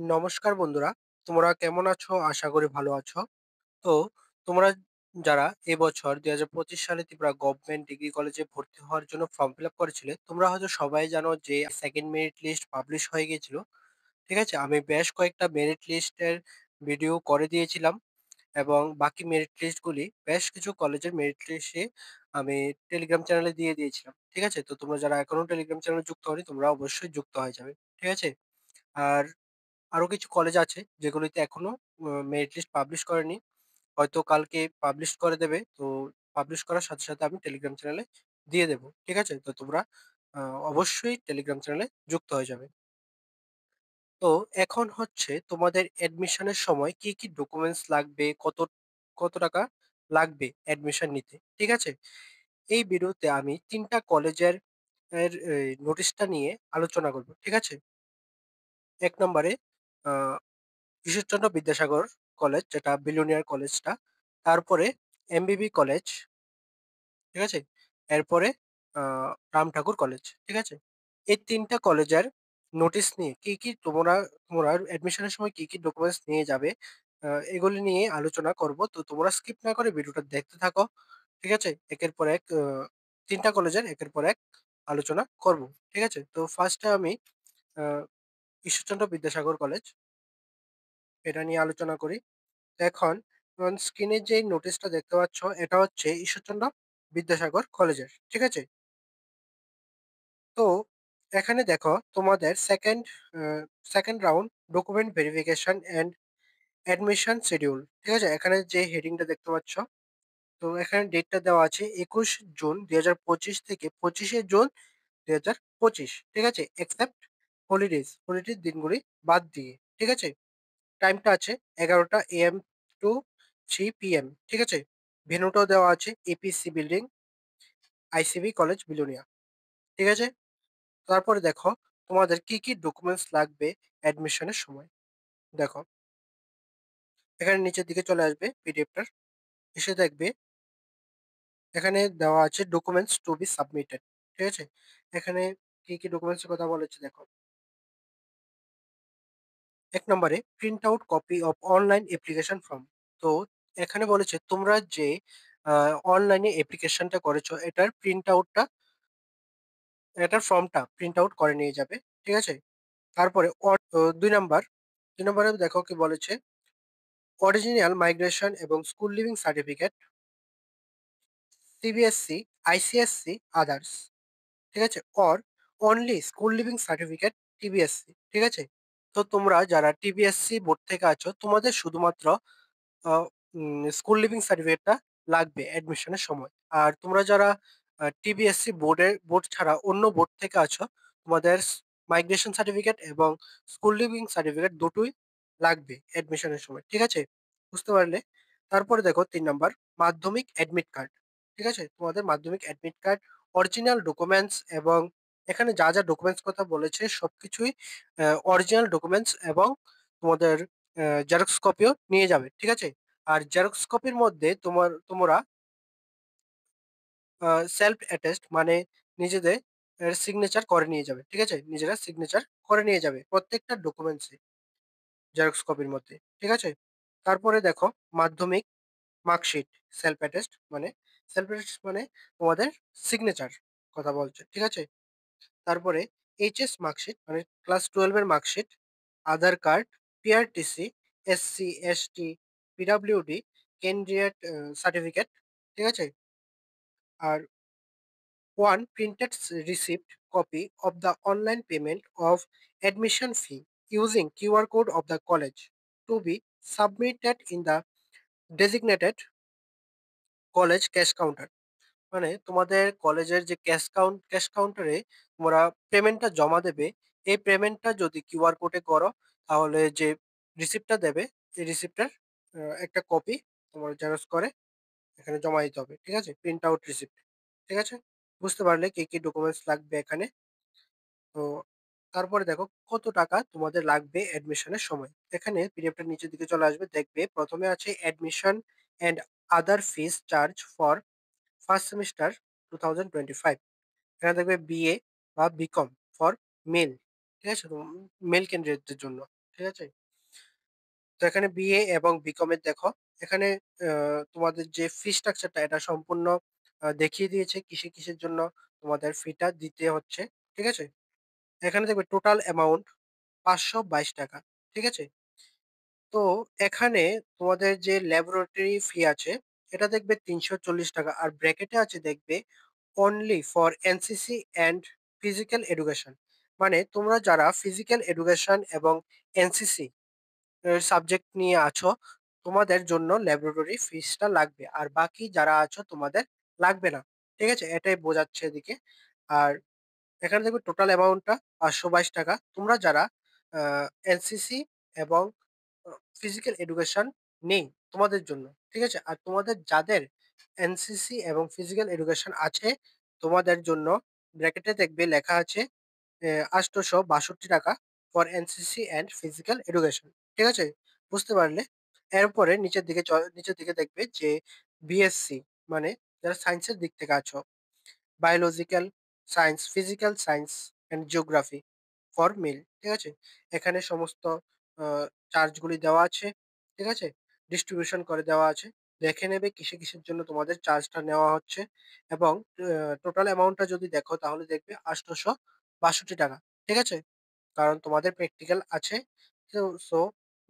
নমস্কার বন্ধুরা, তোমরা কেমন আছো? আশা করি ভালো আছো। তো তোমরা যারা এবছর ২০২৫ সালে ত্রিপুরা গভর্নমেন্ট ডিগ্রি কলেজে ভর্তি হওয়ার জন্য ফর্ম ফিল আপ করেছিলে, তোমরা হয়তো সবাই জানো যে সেকেন্ড মেরিট লিস্ট পাবলিশ হয়ে গিয়েছিল। ঠিক আছে? আমি বেশ কয়েকটা মেরিট লিস্টের ভিডিও করে দিয়েছিলাম এবং বাকি মেরিট লিস্টগুলি বেশ কিছু কলেজের মেরিট লিস্টে আমি টেলিগ্রাম চ্যানেলে দিয়ে দিয়েছিলাম। ঠিক আছে? তো তোমরা যারা এখনো টেলিগ্রাম চ্যানেলে যুক্ত হওনি, তোমরা অবশ্যই যুক্ত হয়ে যাবে। ঠিক আছে? আর আরো কিছু কলেজ আছে যেগুলিতে এখনো মেরিট লিস্ট পাবলিশ করেনি। হয়তো কালকে পাবলিশ করে দেবে। তো পাবলিশ করার সাথে, সাথে আমি টেলিগ্রাম চ্যানেলে দিয়ে দেব। ঠিক আছে? তো তোমরা আ অবশ্যই টেলিগ্রাম চ্যানেলে যুক্ত হয়ে যাবে। তো এখন হচ্ছে তোমাদের অ্যাডমিশনের সময় কি ডকুমেন্টস লাগবে, কত টাকা লাগবে অ্যাডমিশন নিতে। ঠিক আছে? এই ভিডিওতে আমি ৩ টা কলেজের নোটিশটা নিয়ে আলোচনা করব। ঠিক আছে? ১ নম্বরে আ ঈশ্বরচন্দ্র বিদ্যাসাগর কলেজ, যেটা বিলোনিয়ার কলেজটা। তারপরে এমবিবি কলেজ, ঠিক আছে? এরপরে আ রাম ঠাকুর কলেজ, ঠিক আছে? এই ৩ টা কলেজের নোটিস নিয়ে তোমরা অ্যাডমিশনের সময় কি ডকুমেন্টস নিয়ে যাবে, এগুলি নিয়ে আলোচনা করব। তো তোমরা স্কিপ না করে ভিডিওটা দেখতে থাকো, ঠিক আছে? একের পর এক ৩ টা কলেজের একের পর এক আলোচনা করব, ঠিক আছে? তো ফার্স্টে আমি আ ঈশ্বরচন্দ্র বিদ্যাসাগর কলেজ, এটা নিয়ে আলোচনা করি। এখন স্ক্রিনে যে নোটিশটা দেখতে পাচ্ছ, এটা হচ্ছে ঈশ্বরচন্দ্র বিদ্যাসাগর কলেজের। ঠিক আছে? তো এখানে দেখো তোমাদের second round document verification and admission schedule. ঠিক আছে? এখানে যে হেডিংটা দেখতে পাচ্ছ, তো এখানে ডেটটা দেওয়া আছে ২১ জুন ২০২৫ থেকে ২৫শে জুন ২০২৫। ঠিক আছে? এক্সেপ্ট হলিডেজ দিনগুলি বাদ দিয়ে। ঠিক আছে? টাইমটা আছে ১১টা AM টু 3 PM। ঠিক আছে? ভেন্যুটাও দেওয়া আছে APC building, ICB college Belonia. ঠিক আছে? তারপরে দেখো তোমাদের কি ডকুমেন্টস লাগবে অ্যাডমিশনের সময়। দেখো, এখানে নিচের দিকে চলে আসবে পিডিএফটার। এসে দেখবে এখানে দেওয়া আছে ডকুমেন্টস টু বি সাবমিটেড। ঠিক আছে? এখানে কি ডকুমেন্টস এর কথা বলেছে দেখো। ১ নম্বরে print out copy of online application form. তো এখানে বলেছে তোমরা যে আ অনলাইনে অ্যাপ্লিকেশনটা করেছো, এটার ফর্মটা প্রিন্ট আউট করে নিয়ে যাবে। ঠিক আছে? তারপরে ২ নাম্বারে দেখো কি বলেছে, অরিজিনাল মাইগ্রেশন এবং school living certificate, CBSE, ICSE, others. ঠিক আছে? Or only school living certificate TBSC. ঠিক আছে? তো তোমরা যারা টিবিএসসি বোর্ড থেকে আছো, তোমাদের শুধুমাত্র আ স্কুল লিভিং সার্টিফিকেটটা লাগবে অ্যাডমিশনের সময়। আর তোমরা যারা টিবিএসসি বোর্ড ছাড়া অন্য বোর্ড থেকে আছো, তোমাদের মাইগ্রেশন সার্টিফিকেট এবং স্কুল লিভিং সার্টিফিকেট দুটোই লাগবে অ্যাডমিশনের সময়। ঠিক আছে? বুঝতে পারলে? তারপরে দেখো ৩ নাম্বার, মাধ্যমিক অ্যাডমিট কার্ড। ঠিক আছে? তোমাদের মাধ্যমিক অ্যাডমিট কার্ড, অরিজিনাল ডকুমেন্টস এবং এখানে যা ডকুমেন্টস কথা বলেছে সবকিছুই অরিজিনাল ডকুমেন্টস এবং তোমাদের জেরক্স কপিও নিয়ে যাবে। ঠিক আছে? আর জেরক্স কপির মধ্যে তোমরা সেলফ অ্যাটেস্ট মানে নিজেদের সিগনেচার করে নিয়ে যাবে। ঠিক আছে? নিজেরা সিগনেচার করে নিয়ে যাবে প্রত্যেকটা ডকুমেন্টসে জেরক্স কপির মধ্যে। ঠিক আছে? তারপরে দেখো মাধ্যমিক মার্কশিট, সেলফ অ্যাটেস্ট মানে তোমাদের সিগনেচার কথা বলছে। ঠিক আছে? তারপরে এইচএস মার্কশিট মানে ক্লাস 12 এর marksheet, Aadhaar card, PRTC, SC, ST, PWD, candidate certificate. ঠিক আছে? আর 1 printed receipt copy of the online payment of admission fee using QR code of the college to be submitted in the designated college cash counter। মানে তোমাদের কলেজের যে cash কাউন্টারে তোমরা পেমেন্টটা জমা দেবে। এই পেমেন্টটা যদি কিউআর কোডে করো, তাহলে যে রিসিপ্টটা দেবে, এই রিসিপ্টের একটা কপি তোমার জেরক্স করে এখানে জমা দিতে হবে। ঠিক আছে? Print out receipt. ঠিক আছে? বুঝতে পারলে কি ডকুমেন্টস লাগবে এখানে। তো তারপরে দেখো কত টাকা তোমাদের লাগবে অ্যাডমিশনের সময়। এখানে পিডিএফটার নিচের দিকে চলে আসবে, দেখবে ১ম এ আছে admission and other fees charge for first semester 2025। এখানে দেখবে বিএ বা বিকম ফর মেল। ঠিক আছে? তো মেল ক্যান্ডিডেটদের জন্য। ঠিক আছে? তো এখানে বিএ এবং বিকম এর দেখো, এখানে তোমাদের যে ফি স্ট্রাকচারটা এটা সম্পূর্ণ দেখিয়ে দিয়েছে কিসের জন্য তোমাদের ফিটা দিতে হচ্ছে। ঠিক আছে? এখানে দেখবে টোটাল অ্যামাউন্ট ৳৫২২। ঠিক আছে? তো এখানে তোমাদের যে ল্যাবরেটরি ফি আছে এটা দেখবে ৳৩৪০ আর ব্র্যাকেটে আছে দেখবে only for NCC and physical education. মানে তোমরা যারা ফিজিক্যাল এডুকেশন এবং এনসিসি সাবজেক্ট নিয়ে আছো, তোমাদের জন্য ল্যাবরেটরি ফিসটা লাগবে। আর বাকি যারা আছো তোমাদের লাগবে না। ঠিক আছে? এটাই বোঝাচ্ছে এদিকে। আর এখানে দেখবে টোটাল অ্যামাউন্টটা ৳৫২২। তোমরা যারা আ এনসিসি এবং ফিজিক্যাল এডুকেশন নেই তোমাদের জন্য। ঠিক আছে? আর তোমাদের যাদের এনসিসি এবং ফিজিক্যাল এডুকেশন আছে, তোমাদের জন্য ব্র্যাকেটে দেখবে লেখা আছে ৳৮৬২ for NCC and physical education. ঠিক আছে? বুঝতে পারলে? এরপরে নিচের দিকে দেখবে যে বিএসসি মানে যারা সায়েন্সের দিক থেকে আছো, biological science, physical science and geography for mail. ঠিক আছে? এখানে সমস্ত আ চার্জগুলি দেওয়া আছে। ঠিক আছে? ডিস্ট্রিবিউশন করে দেওয়া আছে। দেখে নেবে কিসের জন্য তোমাদের চার্জটা নেওয়া হচ্ছে এবং টোটাল অ্যামাউন্টটা যদি দেখো তাহলে দেখবে ৳৮৬২। ঠিক আছে? কারণ তোমাদের প্র্যাকটিক্যাল আছে। সো সো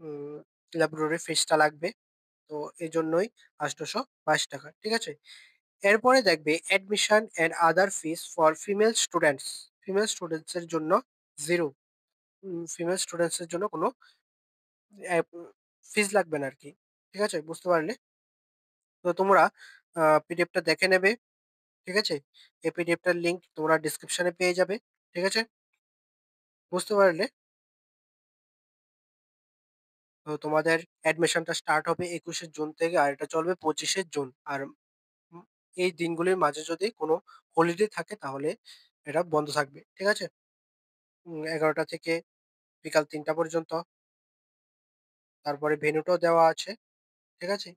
উম ল্যাবরেটরি ফিসটা লাগবে। তো এজন্যই ৳৮২২। ঠিক আছে? এরপরে দেখবে admission and other fees for female students. Female students এর জন্য 0। ফিমেল স্টুডেন্টস এর জন্য কোনো ফিস লাগবে না আরকি। ঠিক আছে? বুঝতে পারলে? তো তোমরা পিডিএফটা দেখে নেবে। ঠিক আছে? এই পিডিএফটার লিংক তোমরা ডেসক্রিপশনে পেয়ে যাবে। ঠিক আছে? বুঝতে পারলে? তো তোমাদের অ্যাডমিশনটা স্টার্ট হবে ২১শে জুন থেকে আর এটা চলবে ২৫শে জুন। আর উম এই দিনগুলির মাঝে যদি কোনো হলিডে থাকে তাহলে এটা বন্ধ থাকবে। ঠিক আছে? ১১টা থেকে বিকাল ৩টা পর্যন্ত। তারপরে ভেন্যুটাও দেওয়া আছে। ঠিক আছে?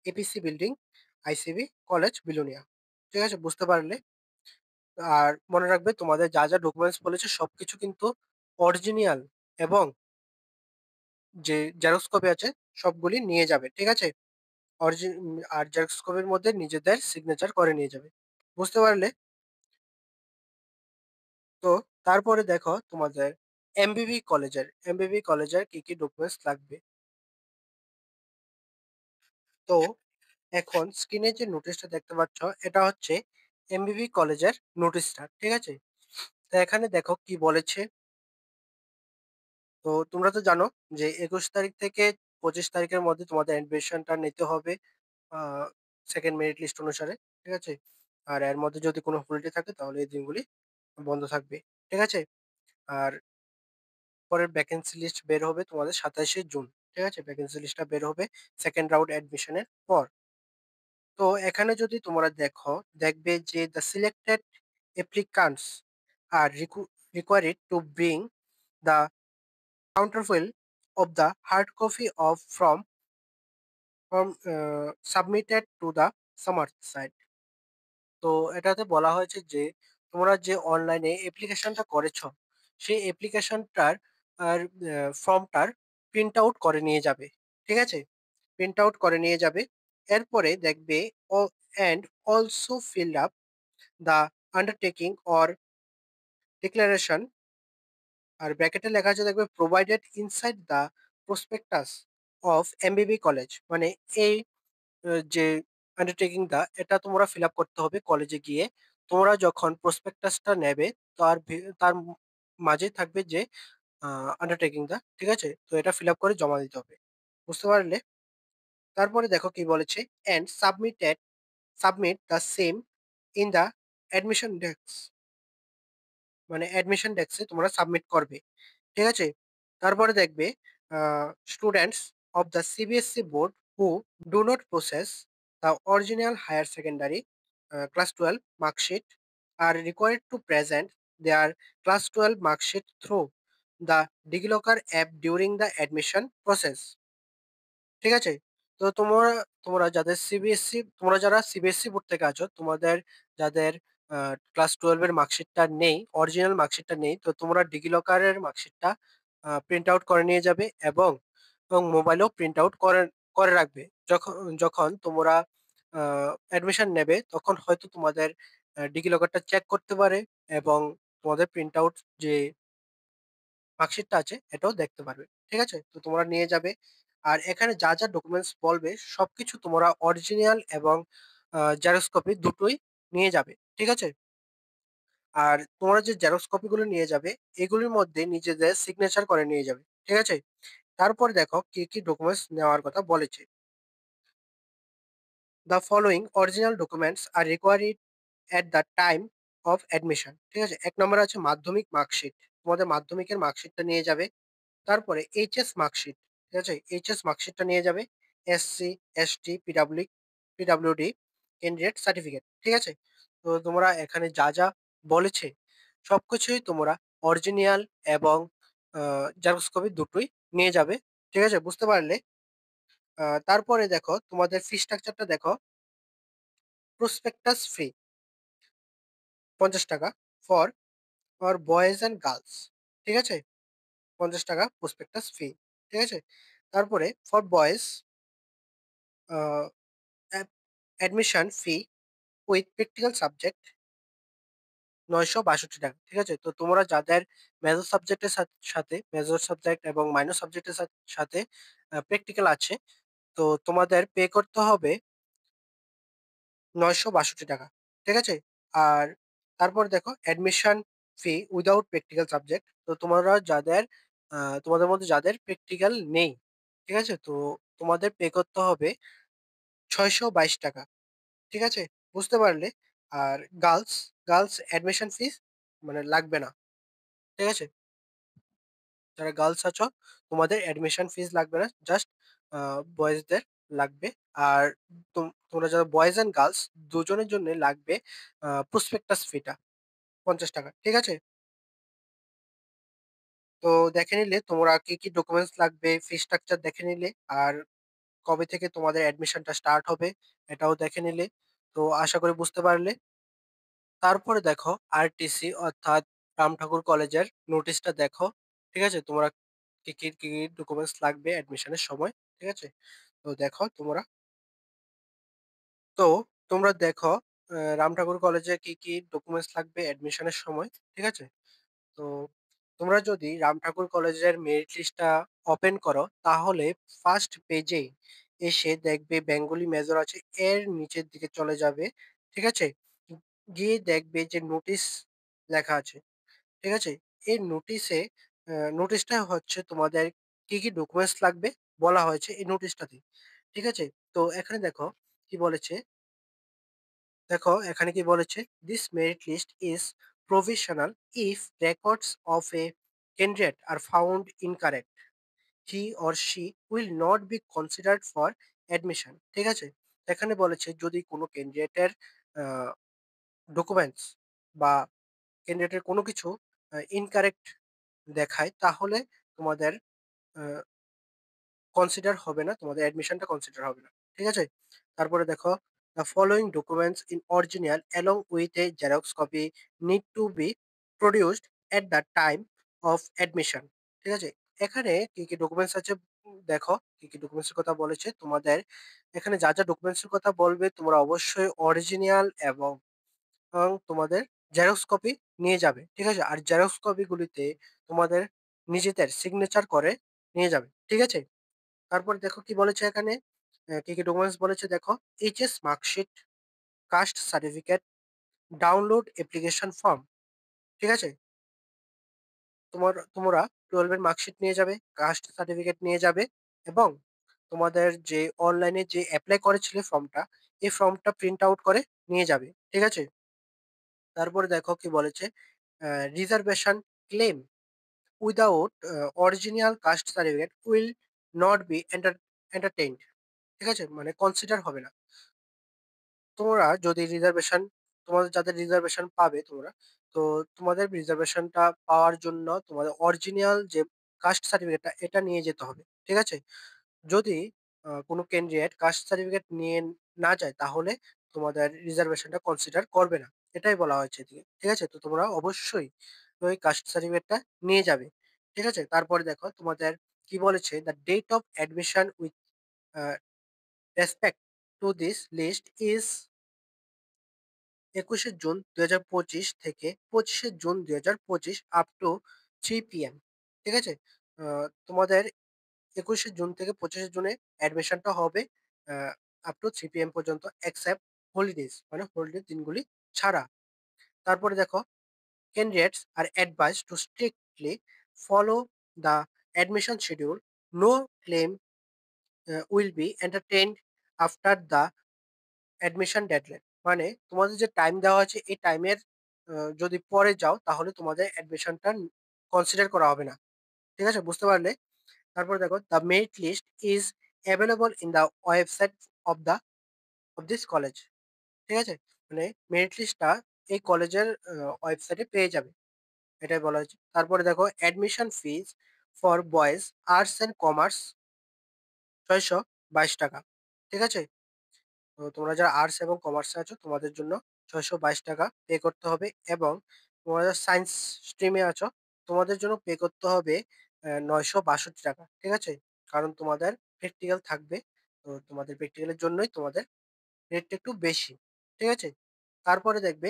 APC building, ICB college Belonia. ঠিক আছে? বুঝতে পারলে? আর মনে রাখবে তোমাদের যা ডকুমেন্টস বলেছে সবকিছু কিন্তু অরিজিনাল এবং যে জেরক্স কপি আছে সবগুলি নিয়ে যাবে। ঠিক আছে? আর জেরক্স কপির মধ্যে নিজেদের সিগনেচার করে নিয়ে যাবে। বুঝতে পারলে? তো তারপরে দেখো তোমাদের এমবিবি কলেজের কি ডকুমেন্টস লাগবে। তো এখন স্ক্রিনে যে নোটিশটা দেখতে পাচ্ছ এটা হচ্ছে এমবিবি কলেজের নোটিশটা। ঠিক আছে? তো এখানে দেখো কি বলেছে। তো তোমরা তো জানো যে ২১ তারিখ থেকে ২৫ তারিখের মধ্যে তোমাদের অ্যাডমিশনটা নিতে হবে আ 2nd মেরিট লিস্ট অনুসারে। ঠিক আছে? আর এর মধ্যে যদি কোনো হলিডে থাকে তাহলে এই দিনগুলি বন্ধ থাকবে। ঠিক আছে? আর পরের ভ্যাকেন্সি লিস্ট বের হবে তোমাদের ২৭শে জুন। ঠিক আছে? ভ্যাকেন্সি লিস্টটা বের হবে 2nd রাউন্ড অ্যাডমিশনের পর। তো এখানে যদি তোমরা দেখো, দেখবে যে the selected applicants are required to bring the counterfoil of the hard copy of from submitted to the SAMART site. তো এটাতে বলা হয়েছে যে তোমরা যে অনলাইনে অ্যাপ্লিকেশনটা করেছ, সেই অ্যাপ্লিকেশনটার আর ফর্মটার প্রিন্ট আউট করে নিয়ে যাবে। ঠিক আছে? প্রিন্ট আউট করে নিয়ে যাবে। এরপরে দেখবে uh and also fill up the undertaking or declaration আর ব্র্যাকেটে লেখা আছে দেখবে provided inside the prospectus of MBB college. মানে এই যে আন্ডারটেকিং টা এটা তোমরা ফিল আপ করতে হবে কলেজে গিয়ে। তোমরা যখন প্রসপেক্টাসটা নেবে তার মাঝেই থাকবে যে আ আন্ডারটেকিং টা। ঠিক আছে? তো এটা ফিল আপ করে জমা দিতে হবে। বুঝতে পারলে? তারপরে দেখো কি বলেছে and submit the same in the admission desk. মানে অ্যাডমিশন ডেস্কে তোমরা সাবমিট করবে। ঠিক আছে? তারপরে দেখবে a students of the CBSE board who do not possess the original higher secondary class 12 mark sheet are required to present their class 12 mark sheet through the DigiLocker app during the admission process. ঠিক আছে? তো তোমরা যারা CBSE board থেকে আছো, তোমাদের যাদের class 12 এর মার্কশিটটা নেই, অরিজিনাল মার্কশিটটা নেই, তো তোমরা ডিজিলকারের মার্কশিটটা প্রিন্ট আউট করে নিয়ে যাবে এবং মোবাইলেও প্রিন্ট আউট করে করে রাখবে। যখন যখন তোমরা অ্যাডমিশন নেবে তখন হয়তো তোমাদের ডিজি লকারটা চেক করতে পারে এবং তোমাদের প্রিন্ট আউট যে মার্কশিটটা আছে এটাও দেখতে পারবে। ঠিক আছে? তো তোমরা নিয়ে যাবে। আর এখানে যা ডকুমেন্টস বলবে সবকিছু তোমরা অরিজিনাল এবং জেরক্স কপি দুটোই নিয়ে যাবে। ঠিক আছে? আর তোমরা যে জেরক্স কপিগুলো নিয়ে যাবে এগুলির মধ্যে নিজেদের সিগনেচার করে নিয়ে যাবে। ঠিক আছে? তারপর দেখো কি ডকুমেন্টস নেওয়ার কথা বলেছে। The following original documents are required at the time of admission. ঠিক আছে? ১ নম্বরে আছে মাধ্যমিক মার্কশিট। তোমাদের মাধ্যমিকের মার্কশিটটা নিয়ে যাবে। তারপরে এইচএস মার্কশিট। ঠিক আছে? এইচএস মার্কশিটটা নিয়ে যাবে। SC, ST, PWD candidate certificate. ঠিক আছে? তো তোমরা এখানে যা বলেছে সবকিছুই তোমরা অরিজিনাল এবং জেরক্স কপি দুটোই নিয়ে যাবে। ঠিক আছে? বুঝতে পারলে? তারপরে দেখো তোমাদের ফি স্ট্রাকচারটা দেখো। Prospectus fee ৳৫০ for boys and girls. ঠিক আছে? ৳৫০ প্রসপেক্টাস ফি। ঠিক আছে? তারপরে for boys uh ad admission fee with practical subject ৳৯৬২। ঠিক আছে? তো তোমরা যাদের মেজর সাবজেক্টের সাথে মেজর সাবজেক্ট এবং মাইনর সাবজেক্টের সাথে প্র্যাকটিক্যাল আছে, তো তোমাদের পে করতে হবে ৳৯৬২। ঠিক আছে? আর তারপর দেখো অ্যাডমিশন ফি উইথআউট প্র্যাকটিক্যাল সাবজেক্ট। তো তোমরা যাদের তোমাদের মধ্যে যাদের প্র্যাকটিক্যাল নেই, ঠিক আছে? তো তোমাদের পে করতে হবে ৳৬২২। ঠিক আছে? বুঝতে পারলে? আর গার্লস অ্যাডমিশন ফিস মানে লাগবে না। ঠিক আছে? যারা গার্লস আছো তোমাদের অ্যাডমিশন ফিস লাগবে না। জাস্ট আ বয়েজদের লাগবে। আর তোমরা যারা বয়েজ অ্যান্ড গার্লস দুজনের জন্যই লাগবে প্রসপেক্টাস ফিটা ৳৫০। ঠিক আছে? তো দেখে নিলে তোমরা কি ডকুমেন্টস লাগবে, ফি স্ট্রাকচার দেখে নিলে। আর কবে থেকে তোমাদের অ্যাডমিশনটা স্টার্ট হবে এটাও দেখে নিলে। তো আশা করি বুঝতে পারলে। তারপরে দেখো আরটিসি অর্থাৎ রাম ঠাকুর কলেজের নোটিশটা দেখো। ঠিক আছে? তোমরা কি ডকুমেন্টস লাগবে অ্যাডমিশনের সময়। ঠিক আছে? তো দেখো তোমরা। তো তোমরা দেখো রাম ঠাকুর কলেজে কি ডকুমেন্টস লাগবে অ্যাডমিশনের সময়। ঠিক আছে? তো তোমরা যদি রাম ঠাকুর কলেজের মেরিট লিস্টটা ওপেন করো তাহলে ফার্স্ট পেজেই এসে দেখবে বেঙ্গলি মেজর আছে, এর নিচের দিকে চলে যাবে। ঠিক আছে? গিয়ে দেখবে যে নোটিশ লেখা আছে। ঠিক আছে? এই নোটিশটা হচ্ছে তোমাদের কি ডকুমেন্টস লাগবে বলা হয়েছে এই নোটিশটাতে। ঠিক আছে? তো এখানে দেখো এখানে কি বলেছে? "This merit list is provisional if records of a candidate are found incorrect. He or she will not be considered for admission." ঠিক আছে? এখানে বলেছে যদি কোনো ক্যান্ডিডেটের আ ডকুমেন্টস বা ক্যান্ডিডেটের কোনো কিছু ইনকারেক্ট দেখায় তাহলে তোমাদের আ কনসিডার হবে না, তোমাদের অ্যাডমিশনটা কনসিডার হবে না। ঠিক আছে? তারপরে দেখো the following documents in original along with a xerox copy need to be produced at the time of admission. ঠিক আছে? এখানে কি ডকুমেন্টস আছে দেখো, কি ডকুমেন্টস এর কথা বলেছে। তোমাদের এখানে যা ডকুমেন্টস এর কথা বলবে তোমরা অবশ্যই অরিজিনাল এবং তোমাদের জেরক্স কপি নিয়ে যাবে। ঠিক আছে? আর জেরক্স কপিগুলিতে তোমাদের নিজেদের সিগনেচার করে নিয়ে যাবে। ঠিক আছে? তারপর দেখো কি বলেছে এখানে, কি ডকুমেন্টস বলেছে দেখো। HS marksheet, caste certificate, download application form. ঠিক আছে? তোমরা 12 এর মার্কশিট নিয়ে যাবে, কাস্ট সার্টিফিকেট নিয়ে যাবে এবং তোমাদের যে অনলাইনে যে এপ্লাই করেছিলে ফর্মটা, এই ফর্মটা প্রিন্ট আউট করে নিয়ে যাবে। ঠিক আছে? তারপরে দেখো কি বলেছে, reservation claim without original caste certificate will not be entertained. ঠিক আছে? মানে কনসিডার হবে না। তোমরা যদি তোমাদের যাদের রিজার্ভেশন পাবে তোমরা, তো তোমাদের রিজার্ভেশনটা পাওয়ার জন্য তোমাদের অরিজিনাল যে কাস্ট সার্টিফিকেটটা এটা নিয়ে যেতে হবে। ঠিক আছে? যদি কোনো ক্যান্ডিডেট কাস্ট সার্টিফিকেট নিয়ে না যায় তাহলে তোমাদের রিজার্ভেশনটা কনসিডার করবে না। এটাই বলা হয়েছে এদিকে। ঠিক আছে? তো তোমরা অবশ্যই ওই কাস্ট সার্টিফিকেটটা নিয়ে যাবে। ঠিক আছে? তারপরে দেখো তোমাদের কি বলেছে, "the date of admission with a respect to this list is ২১শে জুন ২০২৫ থেকে ২৫শে জুন ২০২৫ আপ টু 3 পিএম।" ঠিক আছে? আ তোমাদের ২১শে জুন থেকে ২৫শে জুনে অ্যাডমিশনটা হবে আ আপ টু 3 পিএম পর্যন্ত এক্সেপ্ট হলিডেজ মানে হলিডে দিনগুলি ছাড়া। তারপরে দেখো, "candidates are advised to strictly follow the admission schedule. No claim will be entertained after the admission deadline." মানে তোমাদের যে টাইম দেওয়া আছে এই টাইমের যদি পরে যাও তাহলে তোমাদের অ্যাডমিশনটা কনসিডার করা হবে না। ঠিক আছে? বুঝতে পারলে? তারপরে দেখো, "the merit list is available in the website of the of this college." ঠিক আছে? মানে মেরিট লিস্টটা এই কলেজের ওয়েবসাইটে পেয়ে যাবে। এটাই বলা হয়েছে। তারপরে দেখো, "admission fees for boys arts and commerce ৳৬২২।" ঠিক আছে? তো তোমরা যারা আর্টস এবং কমার্সে আছো তোমাদের জন্য ৳৬২২ পে করতে হবে, এবং তোমরা যারা সায়েন্স স্ট্রিমে আছো তোমাদের জন্য পে করতে হবে ৳৯৬২। ঠিক আছে? কারণ তোমাদের প্র্যাকটিক্যাল থাকবে। তো তোমাদের প্র্যাকটিক্যালের জন্যই তোমাদের রেটটা একটু বেশি। ঠিক আছে? তারপরে দেখবে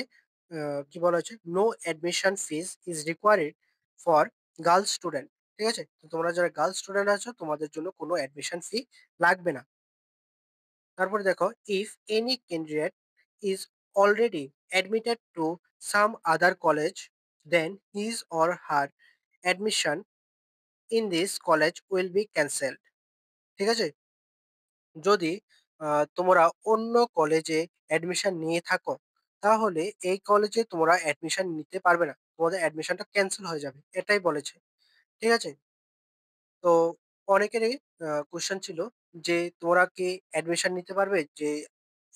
আ কি বলা হয়েছে, "no admission fees is required for girls student." ঠিক আছে? তো তোমরা যারা গার্লস স্টুডেন্ট আছো তোমাদের জন্য কোনো অ্যাডমিশন ফি লাগবে না। তারপরে দেখো, "if any candidate is already admitted to some other college, then his or her admission in this college will be cancelled." ঠিক আছে? যদি আ তোমরা অন্য কলেজে অ্যাডমিশন নিয়ে থাকো, তাহলে এই কলেজে তোমরা অ্যাডমিশন নিতে পারবে না। তোমাদের অ্যাডমিশনটা ক্যানসেল হয়ে যাবে। এটাই বলেছে। ঠিক আছে? তো অনেকেরই কোয়েশ্চেন ছিল যে, "তোমরা কি অ্যাডমিশন নিতে পারবে?" যে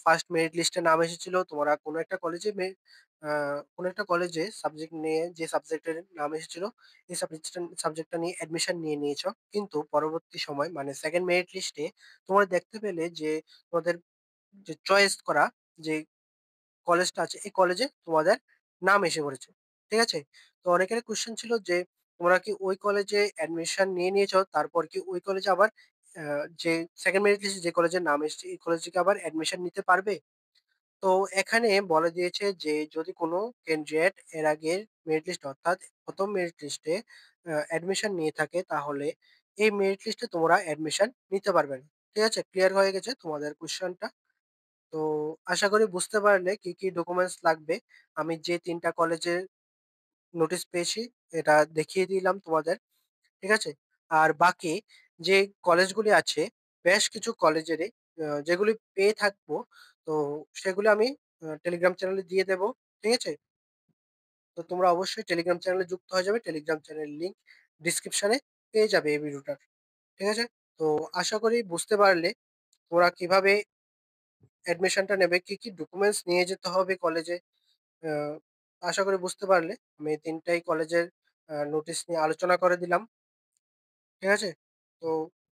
ফার্স্ট মেরিট লিস্টে নাম এসেছিল, তোমরা কোনো একটা কলেজে আ কোনো একটা কলেজে সাবজেক্ট নিয়ে যে সাবজেক্টের নাম এসেছিল, এই সাবজেক্টটা নিয়ে অ্যাডমিশন নিয়ে নিয়েছ। কিন্তু পরবর্তী সময় মানে 2nd মেরিট লিস্টে তোমরা দেখতে পেলে যে তোমাদের যে চয়েস করা যে কলেজটা আছে, এই কলেজে তোমাদের নাম এসে পড়েছে। ঠিক আছে? তো অনেকেরই কোয়েশ্চেন ছিল যে, তোমরা কি ওই কলেজে অ্যাডমিশন নিয়ে নিয়েছো, তারপর কি ওই কলেজে আবার আ যে 2nd মেরিট লিস্টে যে কলেজের নাম এসেছে, এই কলেজে কি আবার অ্যাডমিশন নিতে পারবে? তো এখানে বলে দিয়েছে যে, যদি কোনো ক্যান্ডিডেট এর আগের মেরিট লিস্ট অর্থাৎ ১ম মেরিট লিস্টে অ্যাডমিশন নিয়ে থাকে, তাহলে এই মেরিট লিস্টে তোমরা অ্যাডমিশন নিতে পারবে না। ঠিক আছে? ক্লিয়ার হয়ে গেছে তোমাদের কোয়েশ্চেনটা? তো আশা করি বুঝতে পারলে কি, কি ডকুমেন্টস লাগবে। আমি যে ৩ টা কলেজের নোটিস পেয়েছি এটা দেখিয়ে দিলাম তোমাদের। ঠিক আছে? আর বাকি যে কলেজগুলি আছে, বেশ কিছু কলেজেরই যেগুলি পেয়ে থাকবো, তো সেগুলো আমি টেলিগ্রাম চ্যানেলে দিয়ে দেব। ঠিক আছে? তো তোমরা অবশ্যই টেলিগ্রাম চ্যানেলে যুক্ত হয়ে যাবে। টেলিগ্রাম চ্যানেলের লিঙ্ক ডেসক্রিপশনে পেয়ে যাবে এই ভিডিওটার। ঠিক আছে? তো আশা করি বুঝতে পারলে তোমরা কিভাবে অ্যাডমিশনটা নেবে, কি, কি ডকুমেন্টস নিয়ে যেতে হবে কলেজে। আ আশা করি বুঝতে পারলে। আমি এই ৩ টাই কলেজের নোটিস নিয়ে আলোচনা করে দিলাম। ঠিক আছে? তো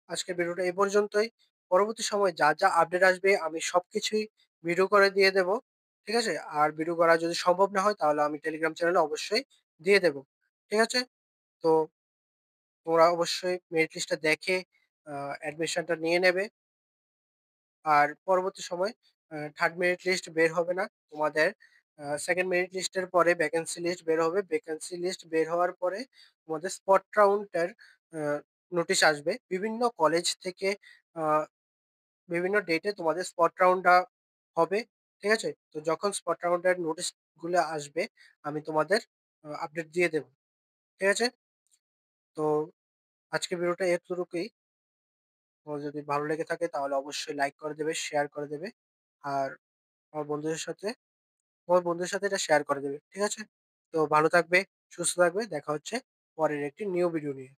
আজকের ভিডিওটা এই পর্যন্তই। পরবর্তী সময়ে যা, যা আপডেট আসবে আমি সবকিছুই ভিডিও করে দিয়ে দেব। ঠিক আছে? আর ভিডিও করা যদি সম্ভব না হয় তাহলে আমি টেলিগ্রাম চ্যানেলে অবশ্যই দিয়ে দেব। ঠিক আছে? তো তোমরা অবশ্যই মেরিট লিস্টটা দেখে অ্যাডমিশনটা নিয়ে নেবে। আর পরবর্তী সময় 3rd মেরিট লিস্ট বের হবে না। তোমাদের 2nd মেরিট লিস্টের পরে ভ্যাকেন্সি লিস্ট বের হবে। ভ্যাকেন্সি লিস্ট বের হওয়ার পরে তোমাদের স্পট রাউন্ড এর আ নোটিশ আসবে। বিভিন্ন কলেজ থেকে আ বিভিন্ন ডেটে তোমাদের স্পট রাউন্ডটা হবে। ঠিক আছে? তো যখন স্পট রাউন্ড এর নোটিশ গুলো আসবে আমি তোমাদের আপডেট দিয়ে দেব। ঠিক আছে? তো আজকের ভিডিওটা এতটুকুই। তোমার যদি ভালো লেগে থাকে তাহলে অবশ্যই লাইক করে দেবে, শেয়ার করে দেবে। আর আমার বন্ধুদের সাথে তোমার বন্ধুদের সাথে এটা শেয়ার করে দেবে। ঠিক আছে? তো ভালো থাকবে, সুস্থ থাকবে। দেখা হচ্ছে পরের একটি নিউ ভিডিও নিয়ে।